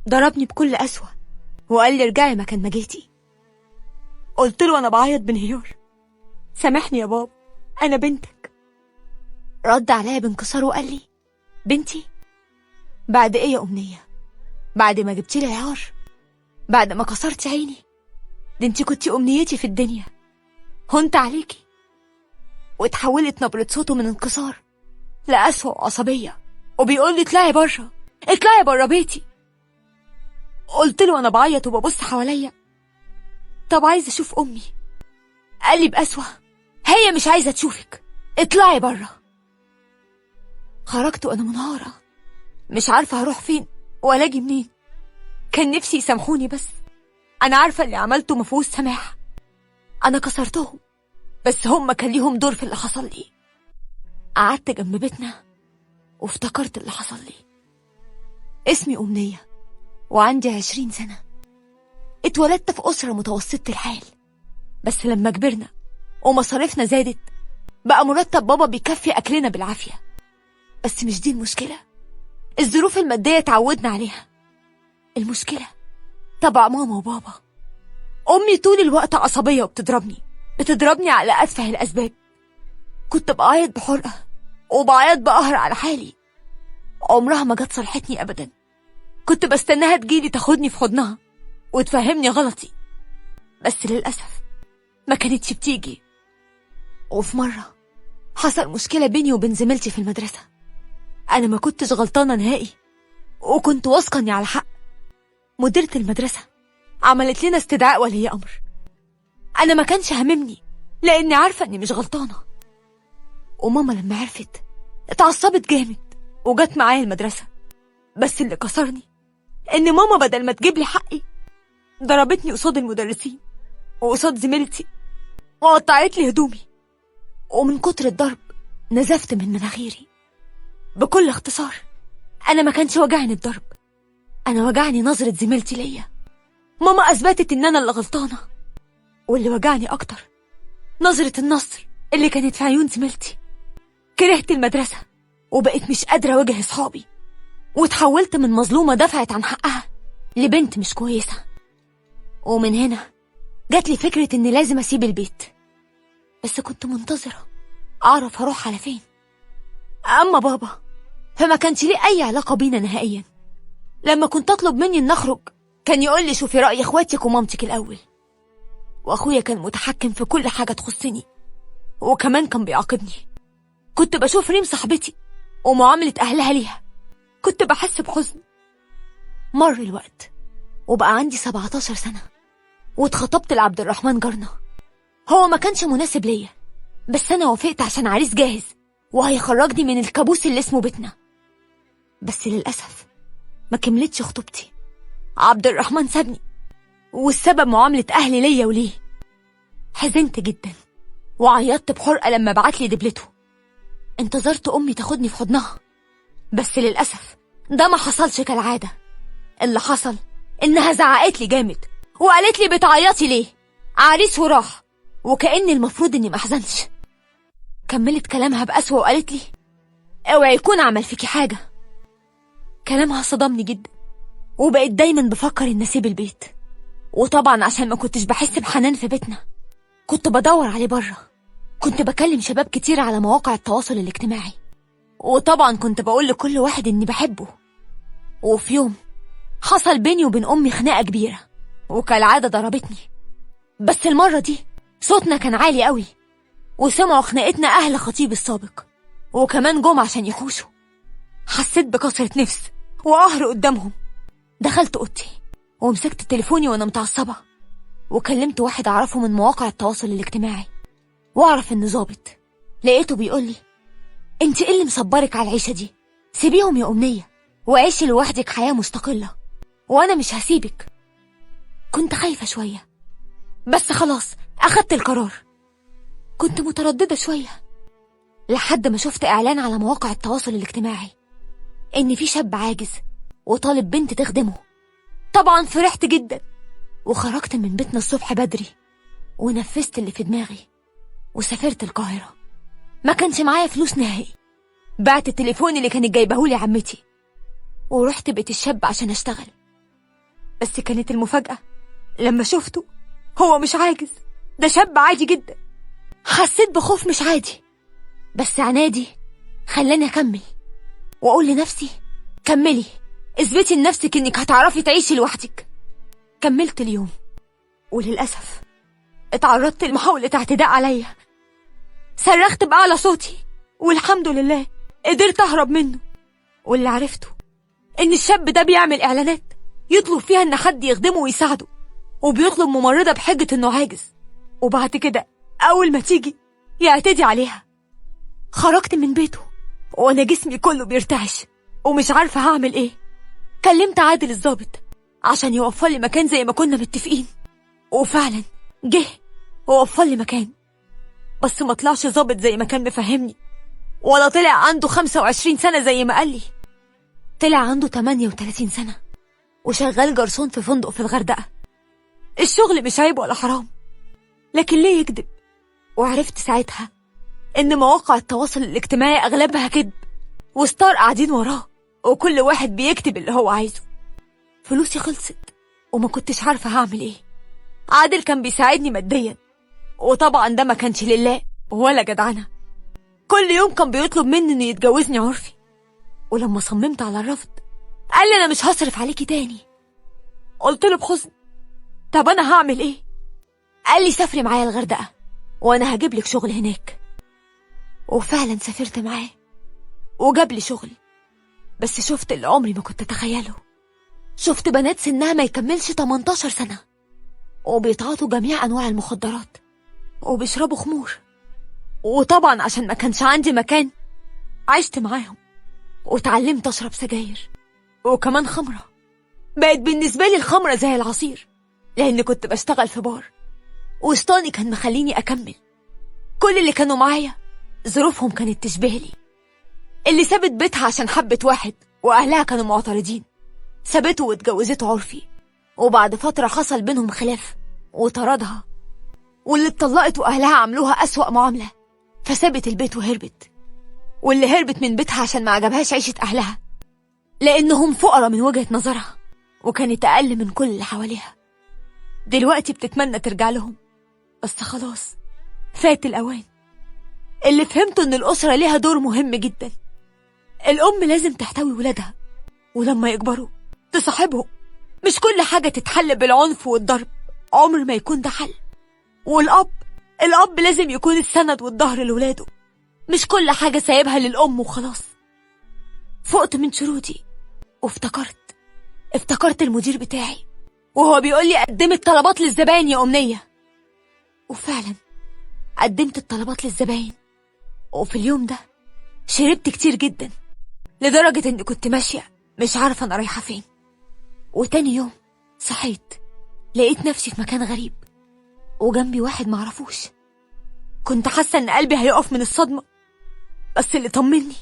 ضربني بكل قسوة وقال لي ارجعي مكان ما جيتي. قلت له أنا بعيط بانهيار: سامحني يا بابا، أنا بنتك. رد عليا بانكسار وقال لي: بنتي؟ بعد إيه يا أمنية؟ بعد ما جبتي لي العار؟ بعد ما كسرت عيني؟ دي انتي كنتي أمنيتي في الدنيا، هنت عليكي. واتحولت نبرة صوته من انكسار لقسوة وعصبية، وبيقول لي: اطلعي بره، اطلعي بره بيتي. قلت له أنا بعيط وببص حواليا: طب عايزة أشوف أمي. قال لي بقسوة: هي مش عايزة تشوفك، اطلعي بره. خرجت وأنا منهارة، مش عارفة هروح فين ولا أجي منين. كان نفسي يسامحوني، بس أنا عارفة اللي عملته مفهوش سماح. أنا كسرتهم، بس هم كان ليهم دور في اللي حصل لي. قعدت جنب بيتنا وافتكرت اللي حصل لي. اسمي أمنية وعندي 20 سنة. اتولدت في أسرة متوسطة الحال، بس لما كبرنا ومصاريفنا زادت بقى مرتب بابا بيكفي أكلنا بالعافية. بس مش دي المشكلة، الظروف المادية اتعودنا عليها. المشكلة طبع ماما وبابا. أمي طول الوقت عصبية بتضربني على أتفه الأسباب. كنت بعيط بحرقة وبعيط بقهر على حالي. عمرها ما جت صلحتني أبدا. كنت بستناها تجيلي تاخدني في حضنها وتفهمني غلطي، بس للأسف ما كانتش بتيجي. وفي مرة حصل مشكلة بيني وبين زميلتي في المدرسة. أنا ما كنتش غلطانة نهائي، وكنت واثقة إني على حق. مديرة المدرسة عملت لنا استدعاء ولي أمر. أنا ما كانش هاممني لأني عارفة إني مش غلطانة. وماما لما عرفت اتعصبت جامد وجت معايا المدرسة. بس اللي كسرني إن ماما بدل ما تجيب لي حقي ضربتني قصاد المدرسين وقصاد زميلتي وقطعت لي هدومي. ومن كتر الضرب نزفت من مناخيري. بكل اختصار، أنا ما كانش وجعني الضرب، أنا وجعني نظرة زميلتي ليا. ماما أثبتت إن أنا اللي غلطانة، واللي وجعني أكتر نظرة النصر اللي كانت في عيون زميلتي. كرهت المدرسة وبقيت مش قادرة أواجه أصحابي، وتحولت من مظلومة دفعت عن حقها لبنت مش كويسة. ومن هنا جات لي فكرة إني لازم أسيب البيت، بس كنت منتظرة أعرف هروح على فين. أما بابا فما كانش ليه أي علاقة بينا نهائيا. لما كنت أطلب مني إن أخرج كان يقول لي: شوفي رأي إخواتك ومامتك الأول. وأخويا كان متحكم في كل حاجة تخصني، وكمان كان بيعاقبني. كنت بشوف ريم صاحبتي ومعاملة أهلها ليها كنت بحس بحزن. مر الوقت وبقى عندي 17 سنة، واتخطبت لعبد الرحمن جارنا. هو ما كانش مناسب ليا، بس أنا وافقت عشان عريس جاهز وهيخرجني من الكابوس اللي اسمه بيتنا. بس للأسف ما كملتش خطوبتي. عبد الرحمن سابني، والسبب معاملة أهلي ليا وليه. حزنت جدا وعيطت بحرقة لما بعتلي دبلته. انتظرت أمي تاخدني في حضنها، بس للأسف ده ما حصلش كالعادة. اللي حصل إنها زعقت لي جامد وقالت لي: بتعيطي ليه؟ عريس وراح. وكأن المفروض إني محزنش. كملت كلامها بقسوة وقالت لي: اوعي يكون عمل فيكي حاجة. كلامها صدمني جدا، وبقيت دايما بفكر إن أسيب البيت. وطبعا عشان ما كنتش بحس بحنان في بيتنا كنت بدور عليه بره. كنت بكلم شباب كتير على مواقع التواصل الاجتماعي، وطبعا كنت بقول لكل واحد إني بحبه. وفي يوم حصل بيني وبين أمي خناقة كبيرة، وكالعادة ضربتني. بس المرة دي صوتنا كان عالي قوي، وسمعوا خناقتنا أهل خطيب السابق، وكمان جم عشان يحوشوا. حسيت بكسرة نفس وقهر قدامهم. دخلت أوضتي ومسكت تليفوني وأنا متعصبة، وكلمت واحد أعرفه من مواقع التواصل الاجتماعي وأعرف إنه ظابط. لقيته بيقولي: انت إيه اللي مصبرك على العيشة دي؟ سيبيهم يا أمنية وعيشي لوحدك حياة مستقلة، وأنا مش هسيبك. كنت خايفة شوية، بس خلاص أخدت القرار. كنت مترددة شوية لحد ما شفت إعلان على مواقع التواصل الاجتماعي إن في شاب عاجز وطالب بنت تخدمه. طبعا فرحت جدا، وخرجت من بيتنا الصبح بدري ونفذت اللي في دماغي وسافرت القاهرة. ما كانش معايا فلوس نهائي. بعت التليفون اللي كانت جايبهولي عمتي ورحت بيت الشاب عشان أشتغل. بس كانت المفاجأة لما شفته هو مش عاجز، ده شاب عادي جدا. حسيت بخوف مش عادي، بس عنادي خلاني أكمل وأقول لنفسي كملي، اثبتي لنفسك إنك هتعرفي تعيشي لوحدك. كملت اليوم، وللأسف اتعرضت لمحاولة اعتداء عليا. صرخت بأعلى صوتي، والحمد لله قدرت أهرب منه. واللي عرفته إن الشاب ده بيعمل إعلانات يطلب فيها إن حد يخدمه ويساعده، وبيطلب ممرضة بحجة إنه عاجز، وبعد كده أول ما تيجي يعتدي عليها. خرجت من بيته وأنا جسمي كله بيرتعش ومش عارفة هعمل إيه. كلمت عادل الضابط عشان يوفر لي مكان زي ما كنا متفقين، وفعلا جه ووفر لي مكان. بس ما طلعش ضابط زي ما كان مفهمني، ولا طلع عنده 25 سنة زي ما قال لي. طلع عنده 38 سنة وشغال جرسون في فندق في الغردقة. الشغل مش عيب ولا حرام، لكن ليه يكذب؟ وعرفت ساعتها إن مواقع التواصل الاجتماعي أغلبها كذب، وستار قاعدين وراه وكل واحد بيكتب اللي هو عايزه. فلوسي خلصت وما كنتش عارفة هعمل إيه. عادل كان بيساعدني ماديا، وطبعا ده ما كانش لله ولا جدعنة. كل يوم كان بيطلب مني إنه يتجوزني عرفي، ولما صممت على الرفض قال لي أنا مش هصرف عليكي تاني. قلت له بحزن طب أنا هعمل إيه؟ قال لي سافري معايا الغردقة وأنا هجيب لك شغل هناك. وفعلا سافرت معاه وجاب لي شغل، بس شفت اللي عمري ما كنت أتخيله. شفت بنات سنها ما يكملش 18 سنة وبيتعاطوا جميع أنواع المخدرات وبيشربوا خمور. وطبعا عشان ما كانش عندي مكان عشت معاهم وتعلمت أشرب سجاير وكمان خمرة. بقت بالنسبة لي الخمرة زي العصير، لأن كنت بشتغل في بار وسطاني كان مخليني أكمل. كل اللي كانوا معايا ظروفهم كانت تشبه لي. اللي سابت بيتها عشان حبت واحد وأهلها كانوا معترضين سابته واتجوزته عرفي، وبعد فترة حصل بينهم خلاف وطردها. واللي اتطلقت وأهلها عملوها أسوأ معاملة فسابت البيت وهربت. واللي هربت من بيتها عشان ما عجبهاش عيشة أهلها لأنهم فقراء من وجهة نظرها وكانت أقل من كل اللي حواليها. دلوقتي بتتمنى ترجع لهم، بس خلاص فات الأوان. اللي فهمته إن الأسرة ليها دور مهم جدا. الأم لازم تحتوي ولادها ولما يكبروا تصاحبهم. مش كل حاجة تتحل بالعنف والضرب، عمر ما يكون ده حل. والأب لازم يكون السند والظهر لولاده، مش كل حاجة سايبها للأم وخلاص. فقت من شروطي وافتكرت المدير بتاعي وهو بيقول لي قدمت طلبات للزباين يا أمنية. وفعلا قدمت الطلبات للزباين، وفي اليوم ده شربت كتير جدا لدرجة إني كنت ماشية مش عارفة أنا رايحة فين. وتاني يوم صحيت لقيت نفسي في مكان غريب وجنبي واحد معرفوش. كنت حاسة إن قلبي هيقف من الصدمة، بس اللي طمني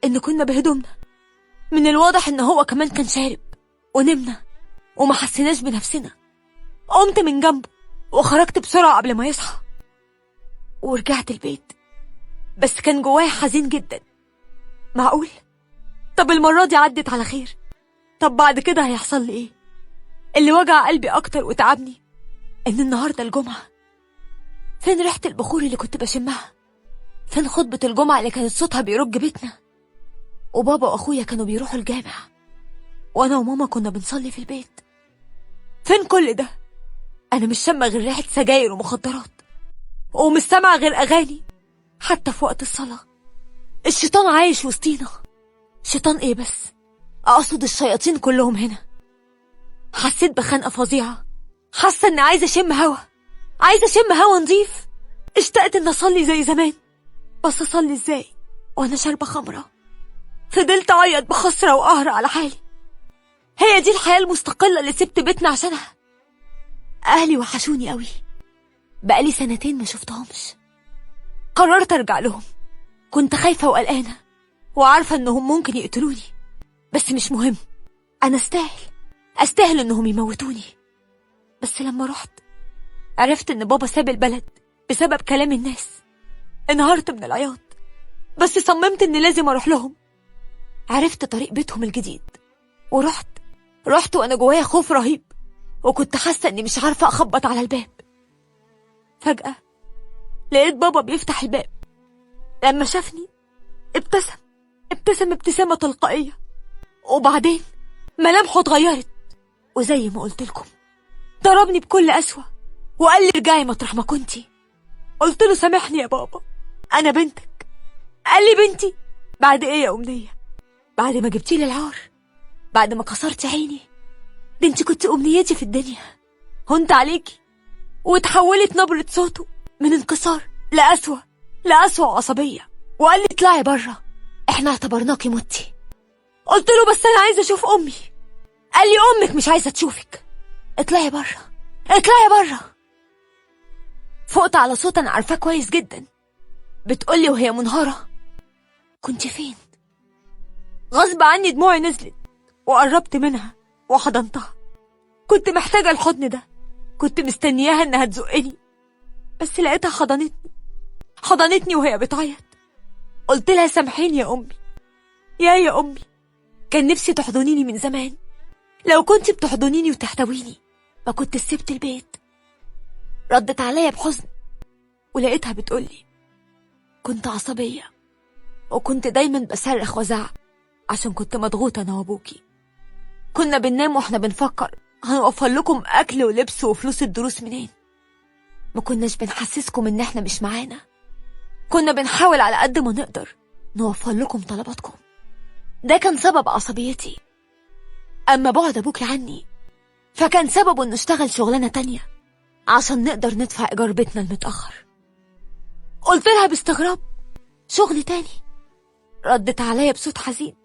إن كنا بهدومنا. من الواضح إن هو كمان كان شارب، ونمنا وما حسيناش بنفسنا. قمت من جنبه وخرجت بسرعة قبل ما يصحى ورجعت البيت، بس كان جوايا حزين جدا. معقول؟ طب المرة دي عدت على خير؟ طب بعد كده هيحصل لي ايه؟ اللي وجع قلبي اكتر وتعبني ان النهاردة الجمعة. فين ريحة البخور اللي كنت بشمها؟ فين خطبة الجمعة اللي كانت صوتها بيرج بيتنا؟ وبابا واخويا كانوا بيروحوا الجامع وانا وماما كنا بنصلي في البيت. فين كل ده؟ انا مش شامة غير ريحة سجاير ومخدرات، ومش سامعة غير اغاني حتى في وقت الصلاة. الشيطان عايش وسطينا. شيطان ايه بس؟ اقصد الشياطين كلهم هنا. حسيت بخنقة فظيعة، حاسة اني عايزة اشم هوا نضيف. اشتقت ان اصلي زي زمان، بس اصلي ازاي وانا شاربة خمرة؟ فضلت اعيط بخسرة وقهر على حالي. هي دي الحياة المستقلة اللي سبت بيتنا عشانها؟ اهلي وحشوني قوي، بقالي 2 سنين ما شفتهمش. قررت ارجع لهم. كنت خايفة وقلقانة وعارفة انهم ممكن يقتلوني، بس مش مهم، انا استاهل انهم يموتوني. بس لما رحت عرفت ان بابا ساب البلد بسبب كلام الناس. انهارت من العياط، بس صممت اني لازم اروح لهم. عرفت طريق بيتهم الجديد ورحت رحت وأنا جوايا خوف رهيب، وكنت حاسة إني مش عارفة أخبط على الباب. فجأة لقيت بابا بيفتح الباب. لما شافني ابتسم ابتسامة تلقائية، وبعدين ملامحه اتغيرت، وزي ما قلت لكم ضربني بكل قسوة وقال لي ارجعي مطرح ما كنتي. قلت له سامحني يا بابا، أنا بنتك. قال لي بنتي؟ بعد إيه يا أمنية؟ بعد ما جبتي لي العار، بعد ما كسرت عيني؟ ده انت كنت أمنيتي في الدنيا. هنت عليكي. وتحولت نبرة صوته من انكسار لأسوأ عصبية، وقال لي اطلعي بره، احنا اعتبرناكي متي. قلت له بس انا عايزه اشوف امي. قال لي امك مش عايزه تشوفك، اطلعي بره اطلعي بره. فقت على صوت انا عارفاه كويس جدا، بتقولي وهي منهارة كنت فين؟ غصب عني دموعي نزلت وقربت منها وحضنتها. كنت محتاجة الحضن ده، كنت مستنياها انها تزقني، بس لقيتها حضنتني وهي بتعيط. قلت لها سامحيني يا امي، يا امي، كان نفسي تحضنيني من زمان. لو كنت بتحضنيني وتحتويني ما كنت سبت البيت. ردت عليا بحزن، ولقيتها بتقولي كنت عصبية، وكنت دايما بصرخ وزعق عشان كنت مضغوطة انا وابوكي. كنا بننام واحنا بنفكر هنوفر لكم اكل ولبس وفلوس الدروس منين. ما كناش بنحسسكم ان احنا مش معانا، كنا بنحاول على قد ما نقدر نوفر لكم طلباتكم. ده كان سبب عصبيتي. اما بعد ابوكي عني فكان سببه انه اشتغل شغلانة تانية عشان نقدر ندفع ايجار بيتنا المتأخر. قلت لها باستغراب شغل تاني؟ ردت عليا بصوت حزين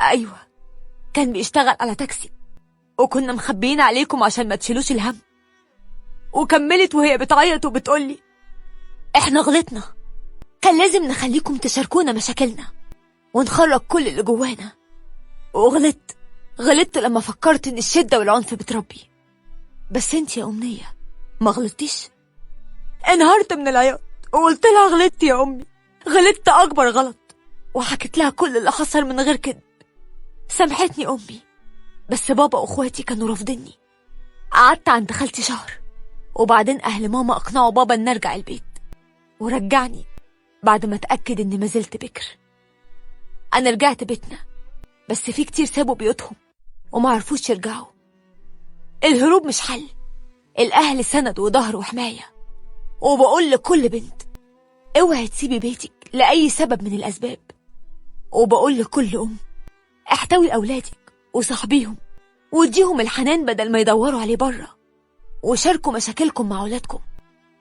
ايوه، كان بيشتغل على تاكسي، وكنا مخبيين عليكم عشان ما تشيلوش الهم. وكملت وهي بتعيط وبتقولي احنا غلطنا، كان لازم نخليكم تشاركونا مشاكلنا ونخرج كل اللي جوانا. غلطت لما فكرت ان الشدة والعنف بتربي. بس انت يا أمنية ما غلطتيش. انهارت من العياط وقلت لها غلطت يا أمي، غلطت أكبر غلط، وحكيت لها كل اللي حصل من غير كده. سامحتني أمي، بس بابا وأخواتي كانوا رافضيني. قعدت عند خالتي شهر، وبعدين أهل ماما أقنعوا بابا إن أرجع البيت، ورجعني بعد ما اتأكد إني ما زلت بكر. أنا رجعت بيتنا، بس في كتير سابوا بيوتهم وما عرفوش يرجعوا. الهروب مش حل، الأهل سند وظهر وحماية. وبقول لكل بنت اوعي تسيبي بيتك لأي سبب من الأسباب. وبقول لكل أم احتوي أولادك وصاحبيهم واديهم الحنان بدل ما يدوروا عليه بره. وشاركوا مشاكلكم مع أولادكم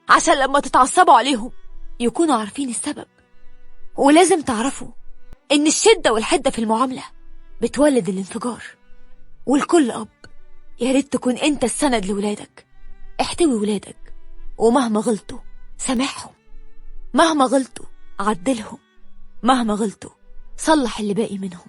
عشان لما تتعصبوا عليهم يكونوا عارفين السبب. ولازم تعرفوا إن الشدة والحدة في المعاملة بتولد الانفجار. والكل أب يا ريت تكون أنت السند لولادك. احتوي ولادك، ومهما غلطوا سامحهم، مهما غلطوا عدلهم، مهما غلطوا صلح اللي باقي منهم.